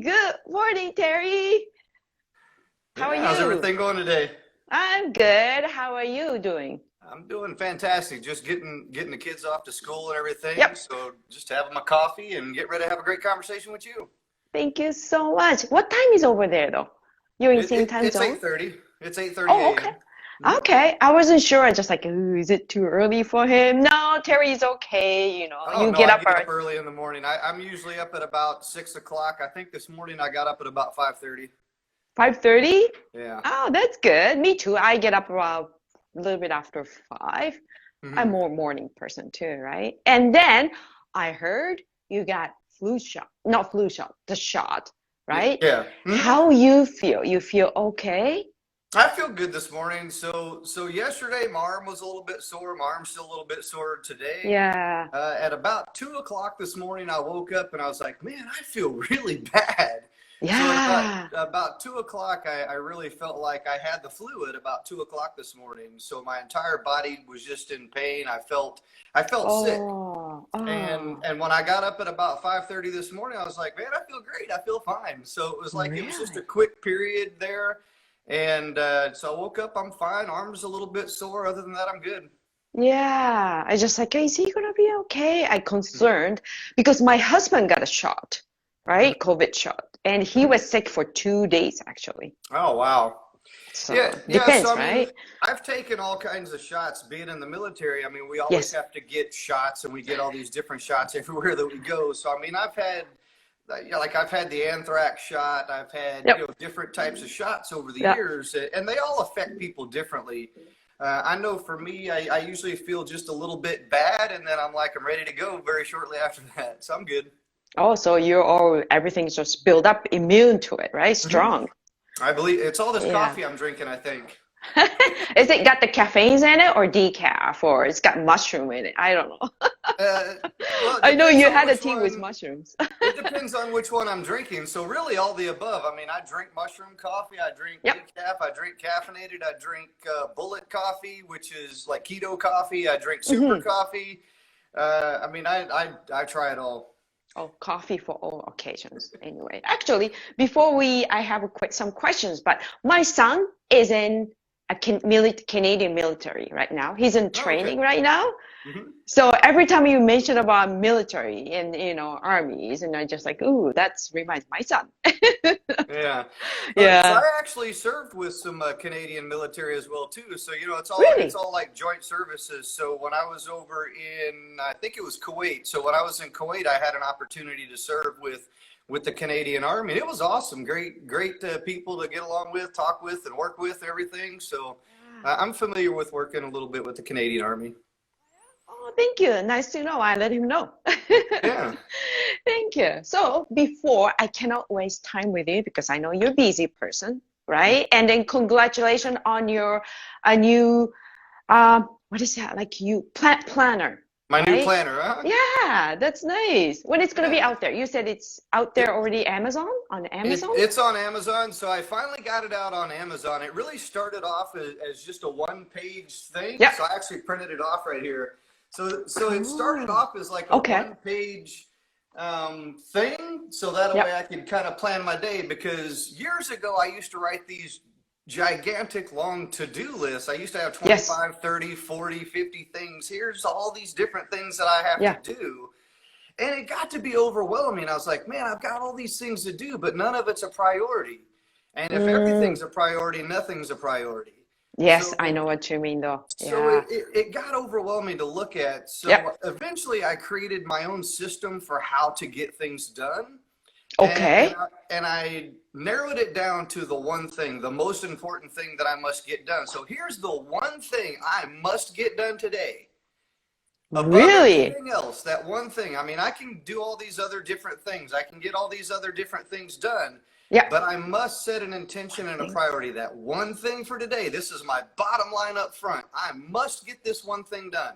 Good morning, Terry. How are Yeah, how's you? everything going today? I'm good. How are you doing? I'm doing fantastic. Just getting the kids off to school and everything. Yep. So just having my coffee and get ready to have a great conversation with you. Thank you so much. What time is over there, though? You're in same time It's zone? 8:30. It's 8:30 Oh, okay. a.m. Mhm. Okay. I wasn't sure. I just like, ooh, is it too early for him? No, Terry is okay. Oh You no, get I up get up early. early in the morning. I'm usually up at about 6 o'clock. I think this morning I got up at about 5:30. 5:30? Yeah. Oh, that's good. Me too. I get up around a little bit after 5. I'm hmm more morning person too, right? And then I heard you got flu shot, not flu shot, the shot, right? Yeah. How you feel? You feel okay? I feel good this morning. So yesterday my arm was a little bit sore. My arm's still a little bit sore today. Yeah. At about 2 o'clock this morning, I woke up and I was like, man, I feel really bad. So at Yeah. about 2 o'clock, I really felt like I had the flu at about 2 o'clock this morning. So my entire body was just in pain. I felt sick. Oh, And oh, and when I got up at about 5:30 this morning, I was like, man, I feel great. I feel fine. So it was just a really? quick period there. And so I woke up, I'm fine. Arm's a little bit sore. Other than that, I'm good. Yeah. I just like, is he gonna be okay? I concerned because my husband got a shot, right? COVID shot, and he was sick for 2 days actually. Oh, wow. Yeah, So yeah. So depends, I mean, right? I've taken all kinds of shots being in the military. I mean, we always Yes. have to get shots, and we get all these different shots everywhere that we go. So I mean, I've had, like I've had the anthrax shot. I've had Yep. different types of shots over the Yeah. years, and they all affect people differently. I know for me, I usually feel just a little bit bad, and then I'm ready to go very shortly after that. So I'm good. Oh, so you're all everything's just built up, immune to it, right? hmm Strong. I believe it's all this Yeah. coffee I'm drinking, I think. Is it got the caffeines in it or decaf or it's got mushroom in it? I don't know. Uh, well, it I know depends you on had a which tea with one. mushrooms. It depends on which one I'm drinking. So really all the above. I mean, I drink mushroom coffee, I drink Yep. decaf, I drink caffeinated, I drink bullet coffee, which is like keto coffee. I drink super hmm coffee. I mean, I try it all. Oh, coffee for all occasions. Anyway, actually, before I have some questions, but my son is in a Canadian military right now. He's in Oh, okay. training right now. hmm So every time you mention about military and armies, and I just like, ooh, that's reminds my son. Yeah. So Yeah, I actually served with some Canadian military as well too. So it's really. all like joint services. So when I was over in I think it was Kuwait. So when I was in Kuwait, I had an opportunity to serve with the Canadian Army. It was awesome. Great people to get along with, talk with, and work with everything. So I'm familiar with working a little bit with the Canadian Army. Oh, thank you. Nice to know. I let him know. Yeah. Thank you. So before I cannot waste time with you because I know you're a busy person, right? And then congratulations on your a new what is that? Like you planner, My new right? planner, huh? Yeah, that's nice. When it's gonna be Yeah. out there? You said it's out there already on Amazon? It's on Amazon, so I finally got it out on Amazon. It really started off as just a one-page thing, Yep. so I actually printed it off right here. So it started Oh, off as like a okay. one-page thing, so that way Yep. I could kind of plan my day. Because years ago, I used to write these gigantic long to-do lists. I used to have Yes. 25, 30, 40, 50 things. Here's all these different things that I have to Yeah. do. And it got to be overwhelming. I was like, man, I've got all these things to do, but none of it's a priority. And if Mm, everything's a priority, nothing's a priority. yes, I So, know what you mean though. so Yeah. it got overwhelming to look at. Yep. So eventually I created my own system for how to get things done. And, and, Okay. I, and I narrowed it down to the one thing, the most important thing that I must get done. So here's the one thing I must get done today. Above Really? everything else, that one thing. I mean, I can do all these other different things. I can get all these other different things done, Yeah. but I must set an intention One and a thing. priority. That one thing for today, this is my bottom line up front. I must get this one thing done.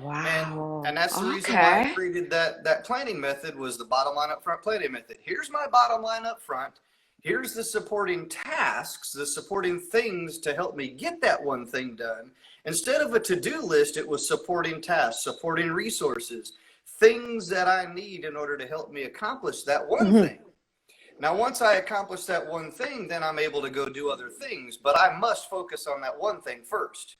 And Wow. that's the reason why I Okay. created that planning method was the bottom line up front planning method. Here's my bottom line up front. Here's the supporting tasks, the supporting things to help me get that one thing done. Instead of a to-do list, it was supporting tasks, supporting resources, things that I need in order to help me accomplish that one hmm thing. Now, once I accomplish that one thing, then I'm able to go do other things, but I must focus on that one thing first.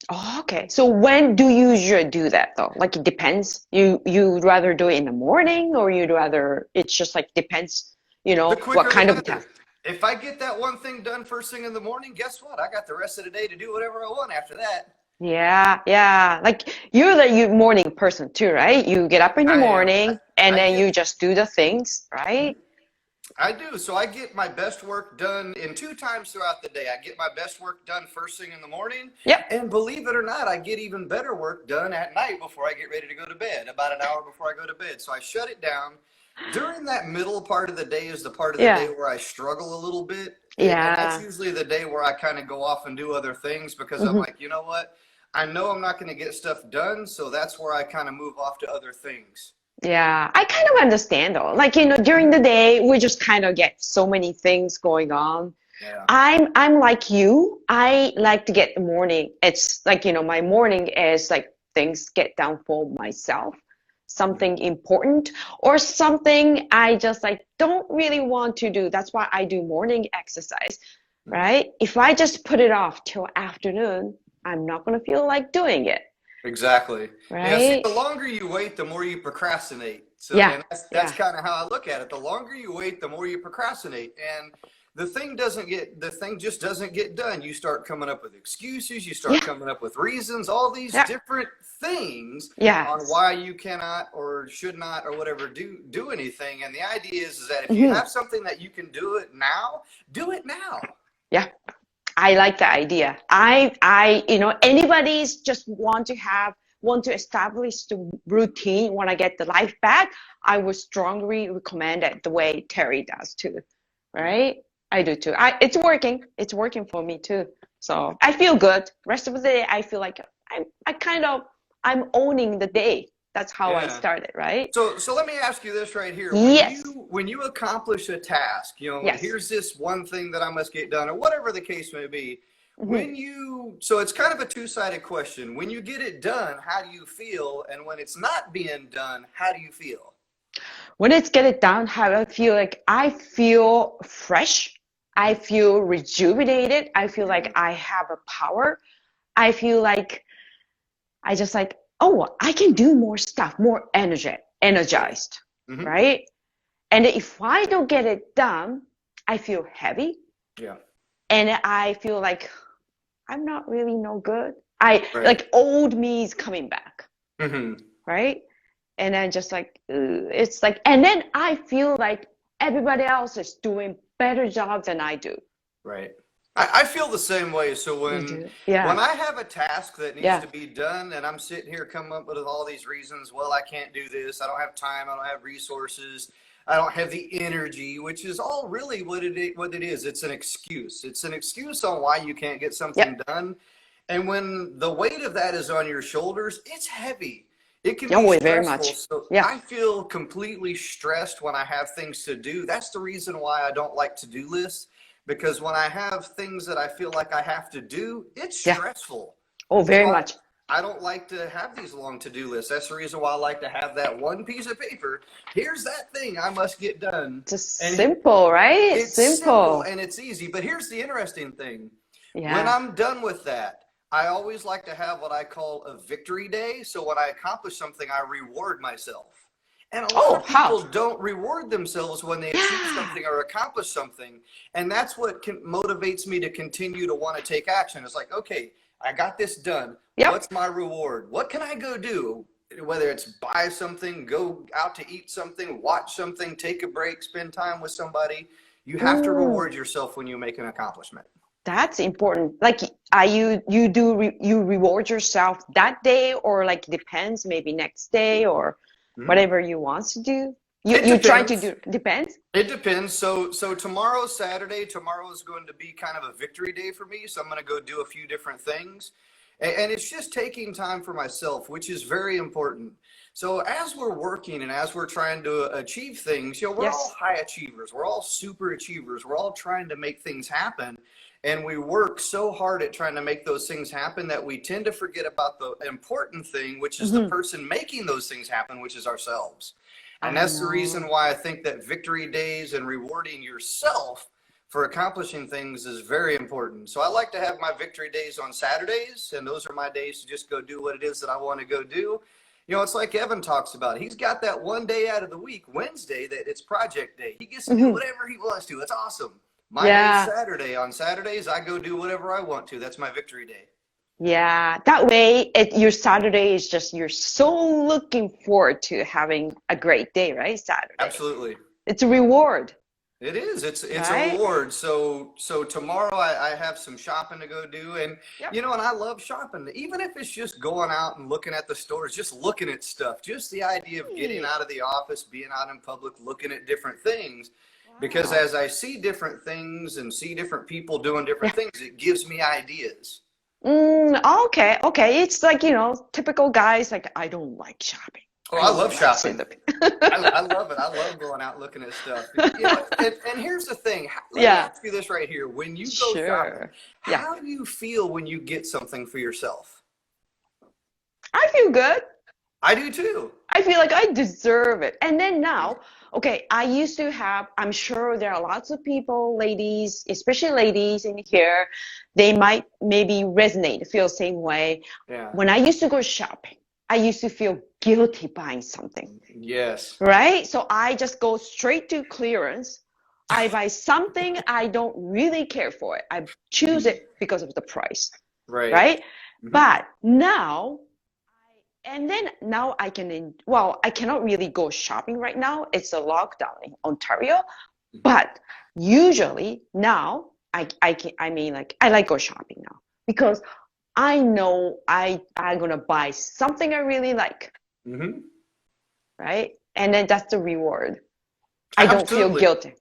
Oh, okay. So when do you usually do that though? Like it depends. You'd rather do it in the morning or you'd rather it's just like depends, The what quicker the kind of better. task. If I get that one thing done first thing in the morning, guess what? I got the rest of the day to do whatever I want after that. Yeah, yeah. Like you're the morning person too, right? You get up in the I am. morning and I then get you just do the things, right? I do. So I get my best work done in two times throughout the day. I get my best work done first thing in the morning. Yep. And believe it or not, I get even better work done at night before I get ready to go to bed, about an hour before I go to bed. So I shut it down. During that middle part of the day is the part of the day Yeah. where I struggle a little bit. And that's Yeah. usually the day where I kind of go off and do other things because I'm Hmm. like, you know what? I know I'm not going to get stuff done. So that's where I kind of move off to other things. Yeah, I kind of understand though. Like, during the day, we just kind of get so many things going on. Yeah. I'm like you. I like to get the morning. It's like, my morning is like things get done for myself, something important or something I just like don't really want to do. That's why I do morning exercise, right? If I just put it off till afternoon, I'm not going to feel like doing it, Exactly. Yeah. See, right? the longer you wait, the more you procrastinate. So, Yeah, and that's yeah. kind of how I look at it. The longer you wait, the more you procrastinate, and the thing just doesn't get done. You start coming up with excuses. You start Yeah. coming up with reasons. All these Yeah. different things on Yes. why you cannot or should not or whatever do anything. And the idea is that if you Hmm. have something that you can do it now, do it now. Yeah. I like the idea. Anybody's just want to establish the routine when I get the life back. I would strongly recommend it the way Terry does too, right? I do too. It's working. It's working for me too. So I feel good. Rest of the day, I feel like I'm owning the day. That's how I Yeah. started, right? So let me ask you this right here. Yes. When you accomplish a task, Yes. here's this one thing that I must get done, or whatever the case may be. Hmm. So it's kind of a two-sided question. When you get it done, how do you feel? And when it's not being done, how do you feel? When it's get it done, how I feel like I feel fresh. I feel rejuvenated. I feel like I have a power. I feel like I just like, oh, I can do more stuff, more energized, Mm-hmm. right? And if I don't get it done, I feel heavy Yeah. and I feel like I'm not really no good. I Right. like old me is coming back, Mm-hmm. right? And then just like it's like, and then I feel like everybody else is doing better job than I do. Right. I feel the same way. So You when do? Yeah. when I have a task that needs Yeah. to be done and I'm sitting here coming up with all these reasons, well, I can't do this, I don't have time, I don't have resources, I don't have the energy, which is all really what it is. It's an excuse. It's an excuse on why you can't get something Yep. done. And when the weight of that is on your shoulders, it's heavy. It can Yeah, be way very stressful. much. So Yeah. I feel completely stressed when I have things to do. That's the reason why I don't like to-do lists, because when I have things that I feel like I have to do, it's Yeah. stressful. Oh, So very much. I don't like to have these long to-do lists. That's the reason why I like to have that one piece of paper. Here's that thing I must get done. Just And simple, right? it's simple Simple. and it's easy. But here's the interesting thing. When Yeah. I'm done with that, I always like to have what I call a victory day. So when I accomplish something, I reward myself. And a lot Oh, of how? people don't reward themselves when they achieve Yeah. something or accomplish something. And that's what motivates me to continue to want to take action. It's like, okay, I got this done. Yep. What's my reward? What can I go do? Whether it's buy something, go out to eat something, watch something, take a break, spend time with somebody. You have to Mm, reward yourself when you make an accomplishment. that's important. Like, you reward yourself that day, or like depends, maybe next day, or Mhm. whatever you want to do. It You try to depends. do depends. It depends. So tomorrow's Saturday. Tomorrow is going to be kind of a victory day for me. So I'm going to go do a few different things. And it's just taking time for myself, which is very important. So as we're working and as we're trying to achieve things, we're all Yes. high achievers. We're all super achievers. We're all trying to make things happen. And we work so hard at trying to make those things happen that we tend to forget about the important thing, which is the Hmm. person making those things happen, which is ourselves. And I that's the reason know. why I think that victory days and rewarding yourself for accomplishing things is very important. So I like to have my victory days on Saturdays, and those are my days to just go do what it is that I want to go do. You know, it's like Evan talks about. He's got that one day out of the week, Wednesday, that it's project day. He gets to do Hmm. whatever he wants to. It's awesome. My day's Yeah. Saturday. On Saturdays, I go do whatever I want to. That's my victory day. Yeah. That way, your Saturday is just you're so looking forward to having a great day, right? Saturday. Absolutely. It's a reward, It is. It's a right? reward. So tomorrow I have some shopping to go do, and Yep. you know, and I love shopping. Even if it's just going out and looking at the stores, just looking at stuff, just the idea of getting Hey. out of the office, being out in public, looking at different things. Because Wow. as I see different things and see different people doing different Yeah. things, it gives me ideas. Okay. Okay. It's like, typical guys like I don't like shopping. Oh, I I don't love like seeing shopping. the I love it. I love going out looking at stuff. You know, and here's the thing. Let me Yeah. ask you this right here. When you go shopping, Sure. Yeah. how do you feel when you get something for yourself? I feel good. I do too. I feel like I deserve it. And then now, okay, I used to have, I'm sure there are lots of people, ladies, especially ladies in here, they might maybe resonate, feel the same way. Yeah. When I used to go shopping, I used to feel guilty buying something, Yes. right? So I just go straight to clearance. I buy something I don't really care for it. I choose it because of the price, Right. right? Mhm. But now, and then now I can, well, I cannot really go shopping right now. It's a lockdown in Ontario. But usually now I like go shopping now because I know I'm gonna buy something I really like, Mhm. right? And then that's the reward. I don't feel Absolutely. guilty.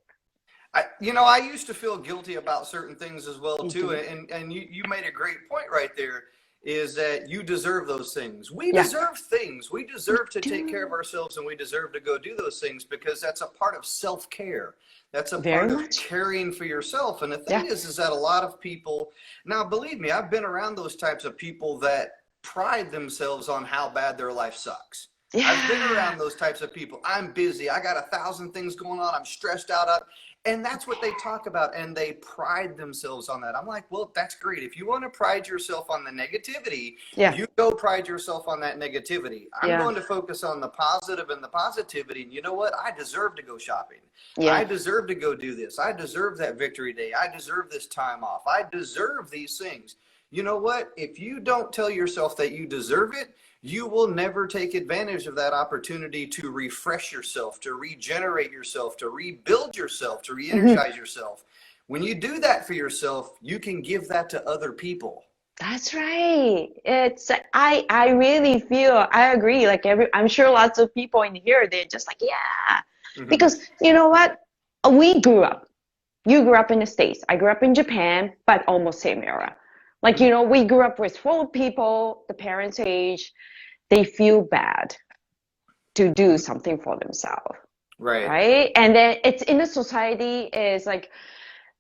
I used to feel guilty about certain things as well You too, do? and you made a great point right there. Is that you deserve those things? We Yeah, deserve things. We we deserve to take care of do. ourselves, and we deserve to go do those things because that's a part of self-care. That's a Very part of much. caring for yourself. And the Yeah. thing is that a lot of people now, believe me, I've been around those types of people that pride themselves on how bad their life sucks. I've been Yeah. around those types of people. I'm busy. I got 1,000 things going on. I'm stressed out. And that's what they talk about. And they pride themselves on that. I'm like, well, that's great. If you want to pride yourself on the negativity, Yeah. you go pride yourself on that negativity. I'm Yeah. going to focus on the positive and the positivity. And you know what? I deserve to go shopping. I Yeah. deserve to go do this. I deserve that victory day. I deserve this time off. I deserve these things. You know what? If you don't tell yourself that you deserve it, you will never take advantage of that opportunity to refresh yourself, to regenerate yourself, to rebuild yourself, to Mhm. re-energize yourself. When you do that for yourself, you can give that to other people. That's right. I really feel I agree. Like I'm sure lots of people in here they're just like, yeah. Hmm. Because you know what? We grew up. You grew up in the States. I grew up in Japan, but almost same era. Like, Hmm. we grew up with full of people, the parents' age, they feel bad to do something for themselves, Right. right? And then it's in the society is like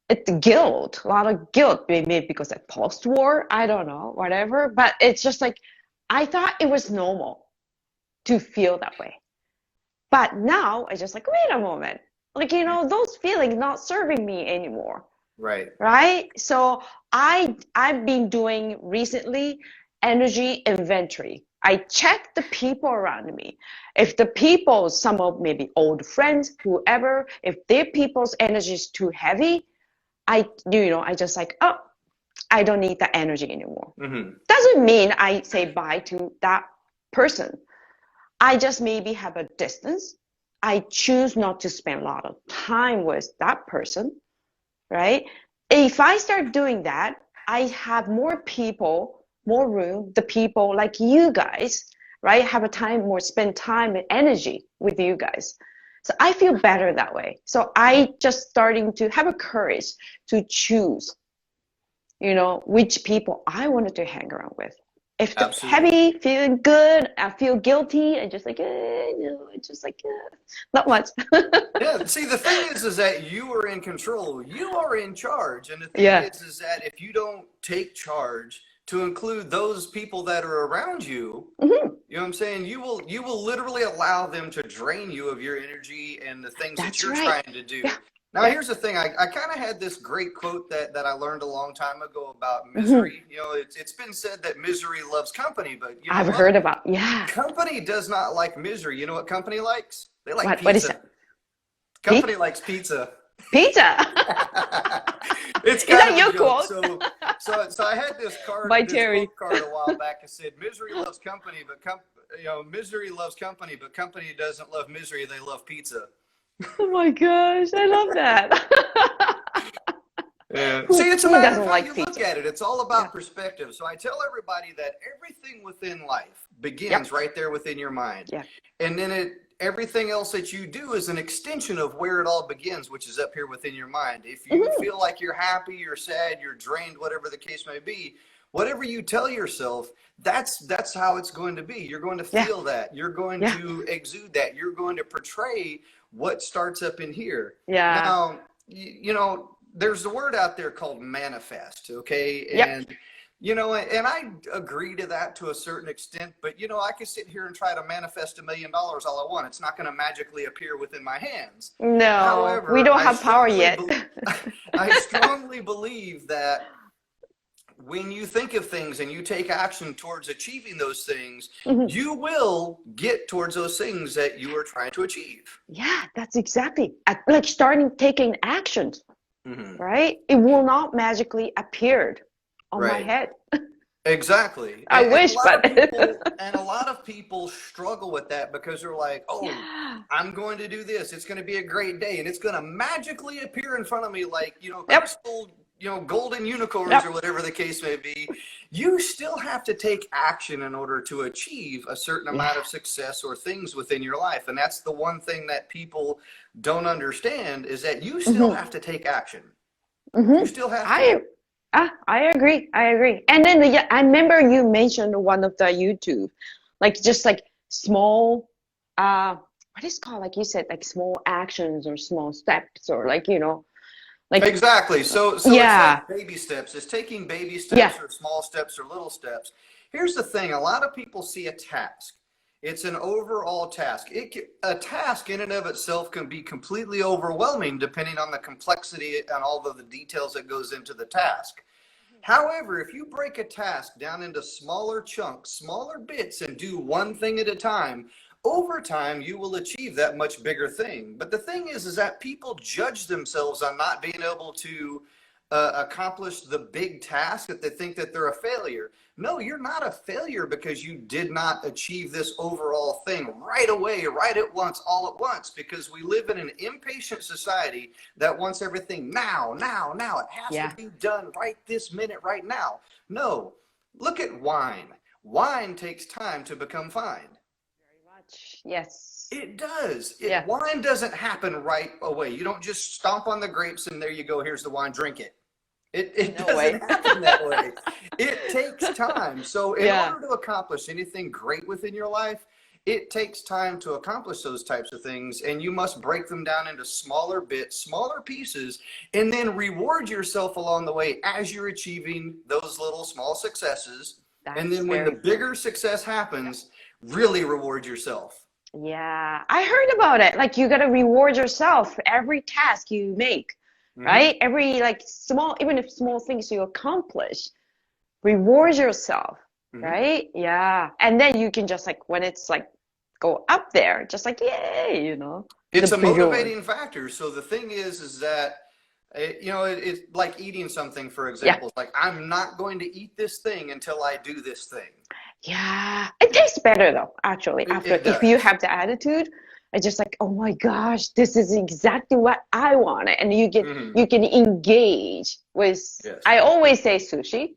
it's guilt, a lot of guilt, maybe because of post-war, I don't know, whatever. But it's just like I thought it was normal to feel that way. But now I just like, wait a moment. Like, those feelings not serving me anymore. Right. Right? So I've been doing recently energy inventory. I check the people around me. If the people, some of maybe old friends, whoever, if their people's energy is too heavy, I just like, oh, I don't need that energy anymore. Hmm. Doesn't mean I say bye to that person. I just maybe have a distance. I choose not to spend a lot of time with that person, right? If I start doing that, I have more people, more room, the people like you guys, right? Have a time more, spend time and energy with you guys. So I feel better that way. So I just starting to have a courage to choose, which people I wanted to hang around with. If the Absolutely. heavy, feeling good, I feel guilty, and just like, it's just like, not much. Yeah. See, the thing is that you are in control. You are in charge. And the thing Yeah. is that if you don't take charge to include those people that are around you, Mhm. You know what I'm saying? You will literally allow them to drain you of your energy and the things that That's you're right. trying to do. Yeah. Now, Yeah. here's the thing. I kind of had this great quote that I learned a long time ago about Hmm. misery. You know, it's been said that misery loves company, but you know I've what? heard about, yeah. Company does not like misery. You know what company likes? They like What is pizza. that? Company likes pizza. Pizza. It's Is kind that of a your joke. quote? So I had By this Terry. quote card a while back that said, "Misery loves company, but misery loves company, but company doesn't love misery. They love pizza." Oh my gosh, I love that. Yeah. who See, it's a who matter of doesn't how like you look pizza? at it. It's all Yeah. about perspective. So I tell everybody that everything within life begins Yep. right there within your mind. Yeah. And then everything else that you do is an extension of where it all begins, which is up here within your mind. If you Hmm. feel like you're happy, you're sad, you're drained, whatever the case may be, whatever you tell yourself, that's how it's going to be. You're going to Yeah. feel that. You're going Yeah. to exude that. You're going to portray what starts up in here. Yeah. Now, you know, there's a word out there called manifest, okay? Yep. And I agree to that to a certain extent, but I could sit here and try to manifest $1 million all I want. It's not going to magically appear within my hands. No, we However, don't have power yet. I strongly believe that when you think of things and you take action towards achieving those things, Mhm. you will get towards those things that you are trying to achieve. Yeah, that's exactly like starting taking actions, Hmm. right? It will not magically appear on my Right. head. Exactly. I wish, but A lot of people struggle with that because they're like, "Oh, yeah. I'm going to do this. It's going to be a great day and it's going to magically appear in front of me like, Yep. crystal, golden unicorns or Yep. whatever the case may be." You still have to take action in order to achieve a certain Yeah. amount of success or things within your life. And that's the one thing that people don't understand is that you still Hmm. have to take action. You Hmm. still have to. I I agree. I agree. And then yeah, I remember you mentioned one of the YouTube, like just like small, what is it called? Like you said, like small actions or small steps or like Exactly. So it's yeah, like baby steps. It's taking baby yeah, steps or small steps or little steps. Here's the thing. A lot of people see a task. It's an overall task. A task in and of itself can be completely overwhelming depending on the complexity and all of the details that goes into the task. However, if you break a task down into smaller chunks, smaller bits, and do one thing at a time, over time you will achieve that much bigger thing. But the thing is that people judge themselves on not being able to accomplish the big task that they think that they're a failure. No, you're not a failure because you did not achieve this overall thing right away, right at once, all at once, because we live in an impatient society that wants everything now, now, now. It has to yeah. be done right this minute, right now. No, look at wine. Wine takes time to become fine. Very much. Yes. It does. Yeah. Wine doesn't happen right away. You don't just stomp on the grapes and there you go, here's the wine, drink it. It No way. doesn't happen that way. It takes time. So in Yeah. order to accomplish anything great within your life, it takes time to accomplish those types of things, and you must break them down into smaller bits, smaller pieces, and then reward yourself along the way as you're achieving those little small successes. And That's then when the very true. bigger success happens, really reward yourself. Yeah, I heard about it. Like you gotta reward yourself for every task you make, Hmm. right? Every like small, even if small things you accomplish, reward yourself, Hmm. right? Yeah. And then you can just like when it's like go up there, just like yay, the It's a bigger one. motivating factor. So the thing is that it's like eating something, for Yeah. example. It's like I'm not going to eat this thing until I do this thing. Yeah. It tastes better though, actually, after It if you does. have the attitude. I just like, oh my gosh, this is exactly what I wanted. And Hmm. you can engage with Yes. I always say sushi.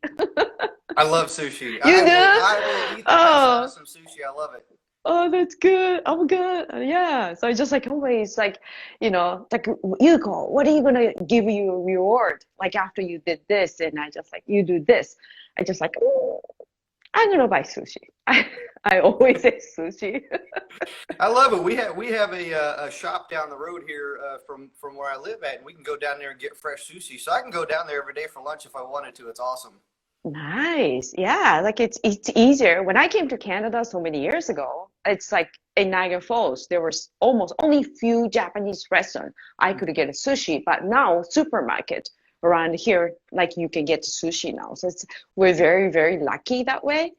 I love sushi. You do? I will eat the mess out of Oh, some sushi. I love it. oh, that's good. Oh, good. Yeah. So I just like always like, like you go, what are you gonna give you a reward? Like after you did this, and I just like you do this. I just like, oh, I'm gonna buy sushi. I always say sushi. I love it. We have a shop down the road here from where I live at, and we can go down there and get fresh sushi. So I can go down there every day for lunch if I wanted to. It's awesome. Nice. Yeah, like it's easier. When I came to Canada so many years ago, it's like in Niagara Falls, there was almost only few Japanese restaurants I could get a sushi, but now supermarket around here, like you can get sushi now. So we're very, very lucky that way,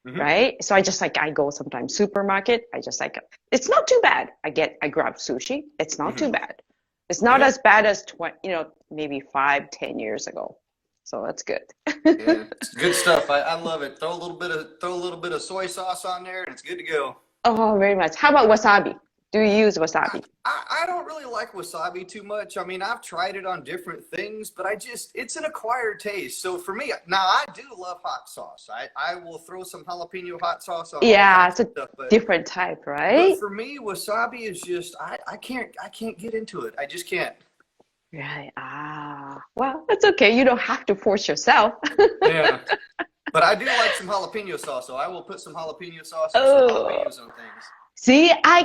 Hmm. right? So I go sometimes supermarket. I just like it's not too bad. I grab sushi. It's not too Hmm. bad. It's not Yeah. as bad as 20, maybe 5, 10 years ago. So that's good. Yeah, it's good stuff. I love it. Throw a little bit of soy sauce on there, and it's good to go. Oh, very much. How about wasabi? Do you use I, wasabi? I don't really like wasabi too much. I mean, I've tried it on different things, but it's an acquired taste. So for me, now I do love hot sauce. I will throw some jalapeno hot sauce on all Yeah, kinds it's a of stuff, different type, but right? for me, wasabi is just I can't get into it. I just can't. Right. Ah, well, that's okay. You don't have to force yourself. Yeah. But I do like some jalapeno sauce, so I will put some jalapeno sauce and some Oh, jalapenos on things. see, I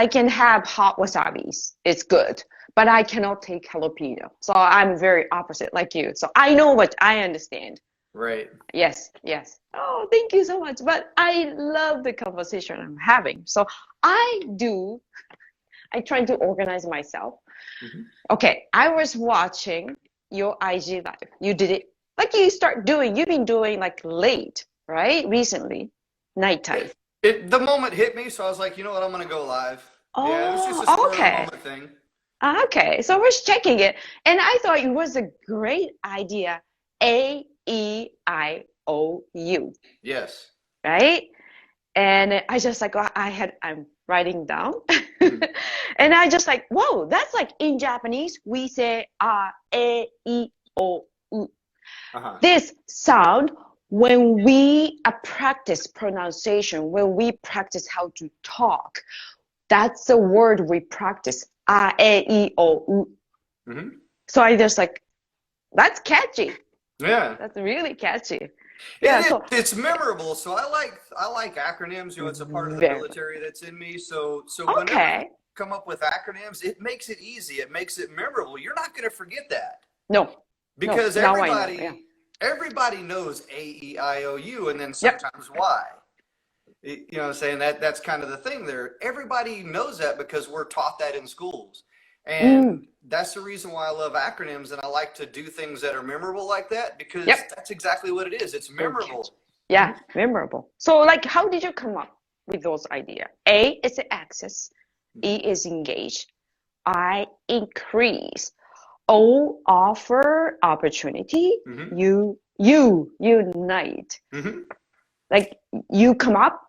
can have hot wasabis. It's good, but I cannot take jalapeno. So I'm very opposite like you. So I understand. Right. Yes, yes. Oh, thank you so much. But I love the conversation I'm having. So I try to organize myself. Hmm. Okay, I was watching your IG live. You did it like you've been doing like late, right? Recently, nighttime. The moment hit me, so I was like, you know what, I'm gonna go live. Yeah, it was just a Oh, spur of the okay. moment thing. Okay. So I was checking it and I thought it was a great idea. AEIOU, Yes. right? And I just like I'm writing down Hmm. and I just like, whoa, that's like in Japanese we say A, E, I, O, U. Uh-huh. This sound when we practice pronunciation, when we practice how to talk, that's the word we practice. A, E, I, O, U. Hmm. So I just like, that's catchy. Yeah. That's really catchy. Yeah, It, so it it's memorable, so I like acronyms. You know, it's a part of the very military that's in me. So whenever you okay. come up with acronyms, it makes it easy. It makes it memorable. You're not gonna forget that No, no, because now I know. Yeah. everybody knows AEIOU and then Yep. sometimes why. You know what I'm saying? That's kind of the thing there. Everybody knows that because we're taught that in schools. Mm, And that's the reason why I love acronyms and I like to do things that are memorable like that because yep. that's exactly what it is. It's Very catchy. memorable. Yeah, memorable. So like how did you come up with those ideas? A is the access, E Hmm. is engage, I increase, O offer opportunity, Hmm. you unite. Hmm. Like you come up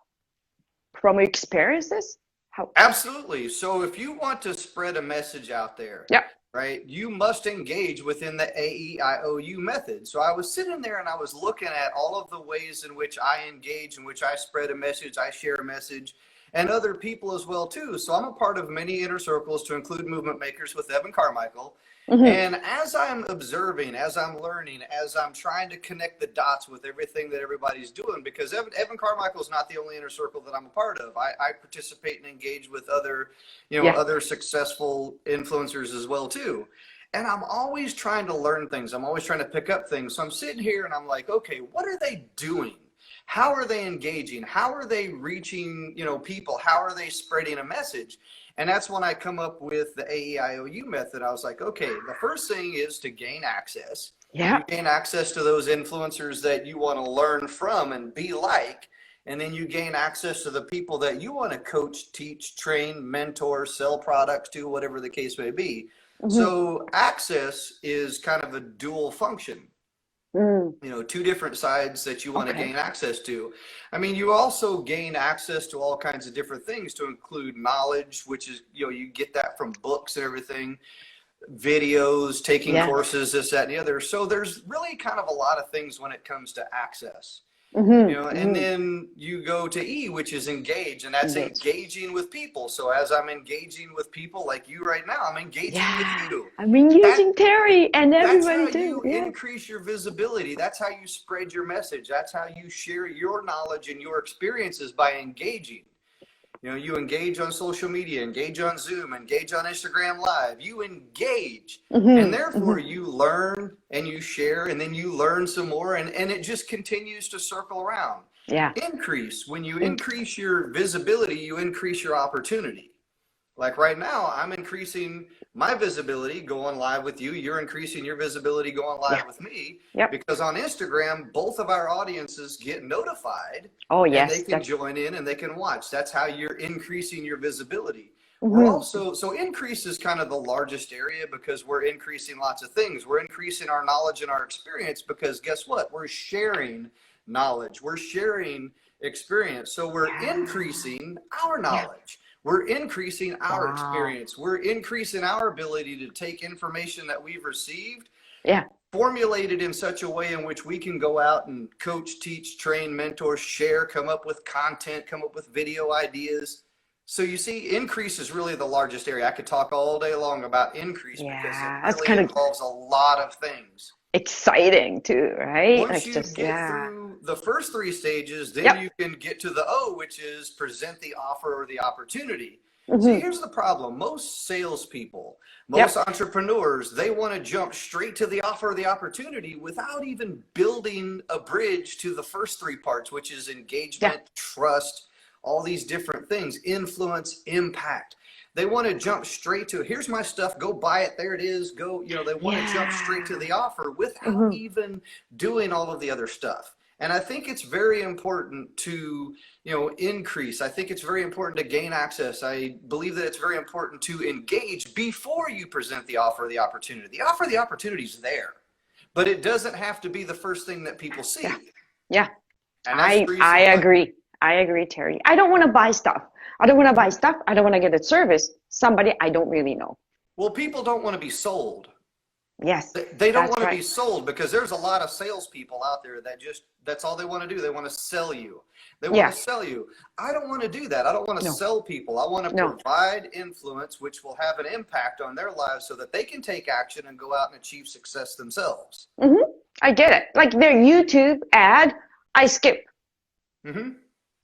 from your experiences? How? Absolutely. So if you want to spread a message out there, Yep. right, you must engage within the AEIOU method. So I was sitting there and I was looking at all of the ways in which I engage, in which I spread a message, I share a message, and other people as well too. So I'm a part of many inner circles to include movement makers with Evan Carmichael. Mm-hmm. And as I'm observing, as I'm learning, as I'm trying to connect the dots with everything that everybody's doing, because Evan Carmichael is not the only inner circle that I'm a part of. I participate and engage with other, Yeah. other successful influencers as well too. And I'm always trying to learn things. I'm always trying to pick up things. So I'm sitting here and I'm like, okay, what are they doing? How are they engaging? How are they reaching, people? How are they spreading a message? And that's when I come up with the AEIOU method. I was like, okay, the first thing is to gain access. Yeah. You gain access to those influencers that you want to learn from and be like. And then you gain access to the people that you want to coach, teach, train, mentor, sell products to, whatever the case may be. Mm-hmm. So access is kind of a dual function, Mm. two different sides that you want to Okay. gain access to. I mean, you also gain access to all kinds of different things to include knowledge, which is, you get that from books and everything, videos, taking Yeah. courses, this, that, and the other. So there's really kind of a lot of things when it comes to access. Mm-hmm. And Mm-hmm. then you go to E, which is engage, and that's Engage. engaging with people. So as I'm engaging with people like you right now, I'm engaging with Yeah. you. I've been That using Terry and that's everybody how too. you Yeah. increase your visibility. That's how you spread your message. That's how you share your knowledge and your experiences by engaging. You know, you engage on social media, engage on Zoom, engage on Instagram Live. You engage, and therefore you learn and you share, and then you learn some more, and it just continues to circle around. Yeah. Increase. When you increase your visibility, you increase your opportunity. Like right now, I'm increasing my visibility going live with you. You're increasing your visibility going live with me. Yep. Because on Instagram, both of our audiences get notified. Oh, And yes. they can join in and they can watch. That's how you're increasing your visibility. Mm-hmm. We're also, so increase is kind of the largest area because we're increasing lots of things. We're increasing our knowledge and our experience because guess what? We're sharing knowledge. We're sharing experience. So we're increasing our knowledge. We're increasing our experience. We're increasing our ability to take information that we've received, formulate it in such a way in which we can go out and coach, teach, train, mentor, share, come up with content, come up with video ideas. So you see, increase is really the largest area. I could talk all day long about increase because it really involves a lot of things. Exciting too, right? Once you get through the first three stages, then you can get to the O, which is present the offer or the opportunity. See, here's the problem. Most salespeople, most entrepreneurs, they want to jump straight to the offer or the opportunity without even building a bridge to the first three parts, which is engagement, trust, all these different things, influence, impact. They want to jump straight to, here's my stuff, go buy it, there it is, go, you know, they want to jump straight to the offer without even doing all of the other stuff. And I think it's very important to, you know, increase. I think it's very important to gain access. I believe that it's very important to engage before you present the offer or the opportunity. The offer, the opportunity is there, but it doesn't have to be the first thing that people see. Yeah. And I agree. I agree, Terry. I don't want to buy stuff. I don't want to buy stuff. I don't want to get a service. Somebody I don't really know. Well, people don't want to be sold. Yes. They don't want to be sold because there's a lot of salespeople out there that just, that's all they want to do. They want to sell you. They want to sell you. I don't want to do that. I don't want to sell people. I want to provide influence, which will have an impact on their lives so that they can take action and go out and achieve success themselves. I get it. Like their YouTube ad, I skip.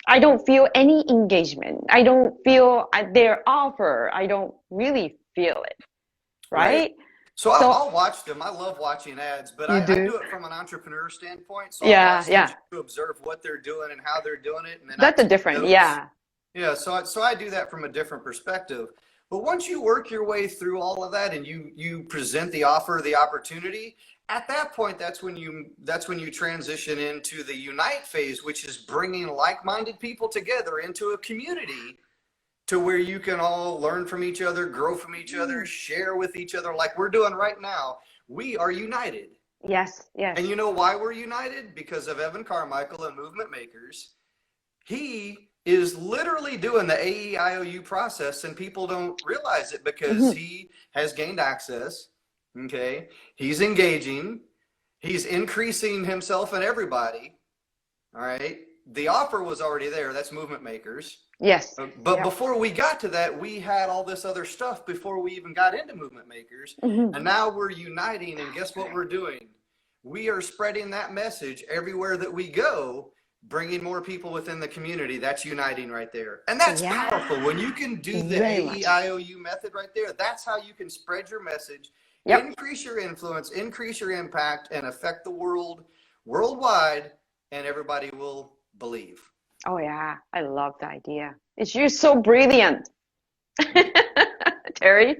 I don't feel any engagement. I don't feel their offer. I don't really feel it. Right? So I'll watch them. I love watching ads, but I do it from an entrepreneur standpoint. So I to observe what they're doing and how they're doing it. And then that's a different, Yeah, so I do that from a different perspective. But once you work your way through all of that and you present the offer, the opportunity, at that point, that's when you transition into the unite phase, which is bringing like-minded people together into a community to where you can all learn from each other, grow from each other, share with each other like we're doing right now. We are united. Yes, yes. And you know why we're united? Because of Evan Carmichael and Movement Makers. He is literally doing the Aeiou process and people don't realize it because he has gained access. Okay. He's engaging. He's increasing himself and everybody. All right. The offer was already there. That's Movement Makers. Yes. But before we got to that, we had all this other stuff before we even got into Movement Makers. And now we're uniting. And guess what we're doing? We are spreading that message everywhere that we go, bringing more people within the community. That's uniting right there. And that's powerful. When you can do the Aeiou method right there, that's how you can spread your message, increase your influence, increase your impact, and affect the world worldwide, and everybody will believe. Oh, yeah. I love the idea. It's just so brilliant. Terry,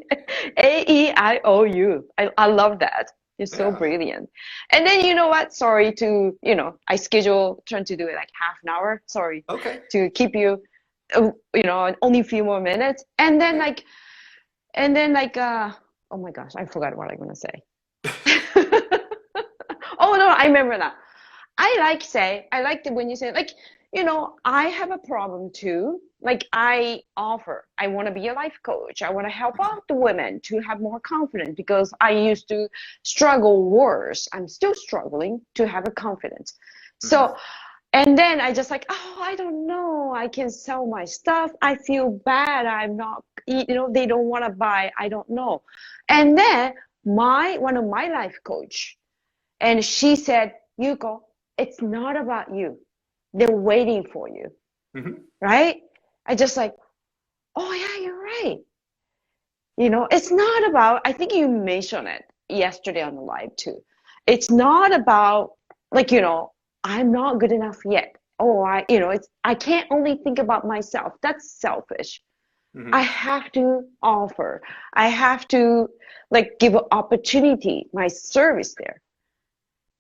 Aeiou. I love that. It's so brilliant. And then, you know what? Sorry to, I trying to do it like half an hour. Sorry. Okay. To keep you, only a few more minutes. And then oh my gosh, I forgot what I'm going to say. Oh, no, I remember now. I like when you say, I have a problem too. Like I want to be a life coach. I want to help out the women to have more confidence because I used to struggle worse. I'm still struggling to have a confidence. So, and then I just I don't know. I can sell my stuff. I feel bad. I'm not, they don't want to buy. I don't know. And then one of my life coach, and she said, Yuko, it's not about you. They're waiting for you. Right? I just oh yeah, you're right. It's not about, I think you mentioned it yesterday on the live too. It's not about like, I'm not good enough yet. Oh, I can't only think about myself. That's selfish. I Hmm. have to offer. I have to like give an opportunity, my service there,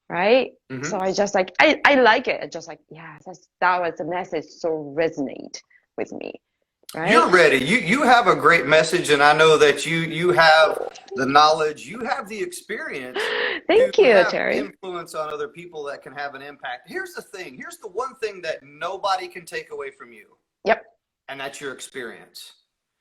right? So Hmm. I just like I like it. I just like, yeah, that was the message so resonate with me, right? You're ready. You have a great message, and I know that you have the knowledge, you have the experience to Thank you, have Terry. influence on other people that can have an impact. Here's the thing. Here's the one thing that nobody can take away from you, Yep. and that's your experience.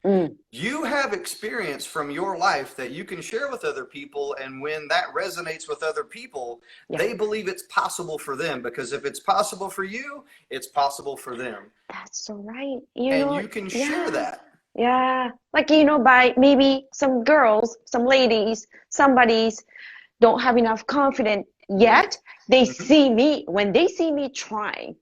Mm, You have experience from your life that you can share with other people, and when that resonates with other people, yeah. they believe it's possible for them, because if it's possible for you, it's possible for them, That's so right. and you can share Yeah, that. yeah. Like, by maybe some girls, some ladies, somebody's don't have enough confidence Mhm. yet. They Mhm. see me, when they see me trying,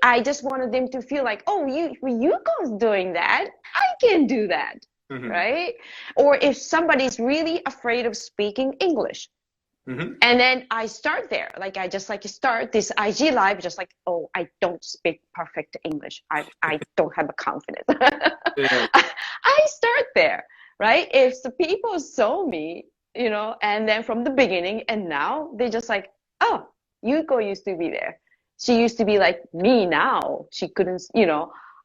I just wanted them to feel like, oh, you guys doing that, I can do that, Mhm. right? Or if somebody's really afraid of speaking English, Mhm. and then I start there. Like I just like start this IG live, just like, oh, I don't speak perfect English. I don't have a confidence. Yeah. I start there, right? If the people saw me, and then from the beginning and now they just like, oh, Yuko used to be there. She used to be like me now. She couldn't,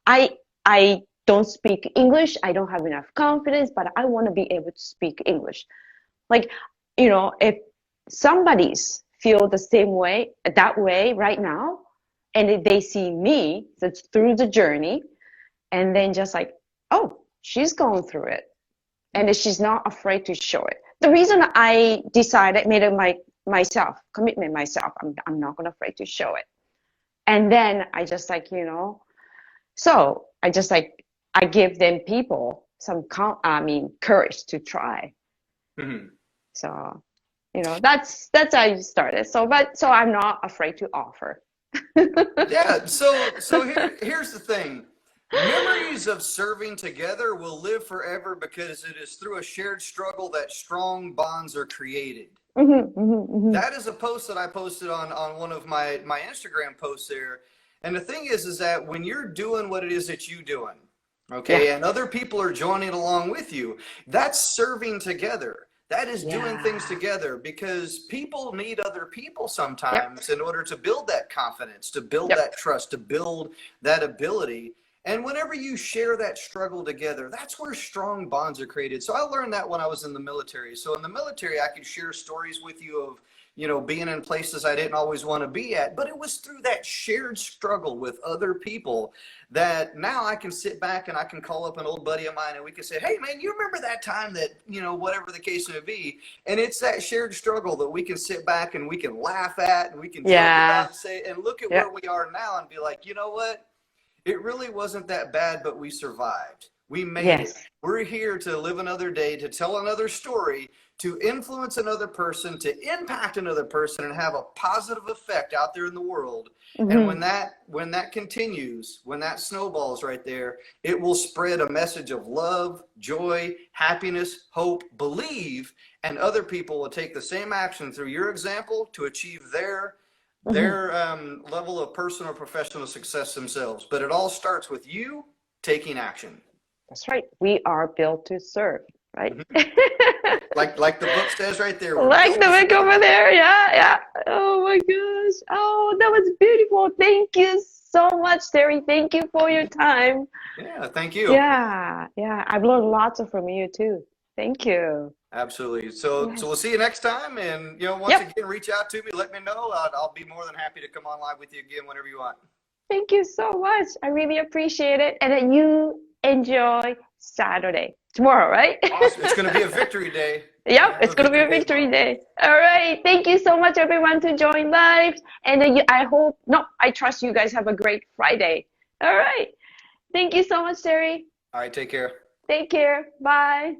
I don't speak English. I don't have enough confidence, but I want to be able to speak English. Like, if somebody's feel the same way, that way right now, and if they see me that's through the journey, and then just like, oh, she's going through it, and she's not afraid to show it. The reason I decided, made it myself commitment myself, I'm not gonna afraid to show it. And then I just like, so I just like, I give them people some courage to try. Mhm. So that's how you started. So I'm not afraid to offer. Yeah. So here's the thing. Memories of serving together will live forever, because it is through a shared struggle that strong bonds are created. Hmm, hmm, hmm. That is a post that I posted on one of my Instagram posts there. And the thing is that when you're doing what it is that you doing, Yeah, okay, and other people are joining along with you, that's serving together. That is doing things yeah, together, because people need other people yep, sometimes in order to build that confidence, to build yep. that trust, to build that ability. And whenever you share that struggle together, that's where strong bonds are created. So I learned that when I was in the military. So in the military, I could share stories with you of, being in places I didn't always want to be at, but it was through that shared struggle with other people that now I can sit back and I can call up an old buddy of mine and we can say, hey man, you remember that time that, whatever the case may be. And it's that shared struggle that we can sit back and we can laugh at and we can joke Yeah, about and say, and look at where yep. we are now and be like, you know what? It really wasn't that bad, but we survived. We made it. Yes. We're here to live another day, to tell another story, to influence another person, to impact another person, and have a positive effect out there in the world. And Hmm. when that continues, when that snowballs right there, it will spread a message of love, joy, happiness, hope, believe, and other people will take the same action through your example to achieve Hmm. their level of personal or professional success themselves. But it all starts with you taking action. That's right. We are built to serve, right? Mm-hmm. Like the book says right there, we're Like built the to book serve. over there. Yeah, yeah. Oh my gosh. Oh, that was beautiful. Thank you so much, Terry. Thank you for your time. Yeah, thank you. Yeah, yeah. I've learned lots from you too. Thank you. Absolutely. So we'll Yes. see you next time. And once Yep. again, reach out to me. Let me know. I'll be more than happy to come on live with you again whenever you want. Thank you so much. I really appreciate it. And then you enjoy Saturday. Tomorrow, right? Awesome. It's going to be a victory day. We're Yep, gonna have it's a gonna be victory a day victory tomorrow. day. All right. Thank you so much, everyone, to join live. And then I hope, no, I trust you guys have a great Friday. All right. Thank you so much, Terry. All right. Take care. Take care. Bye.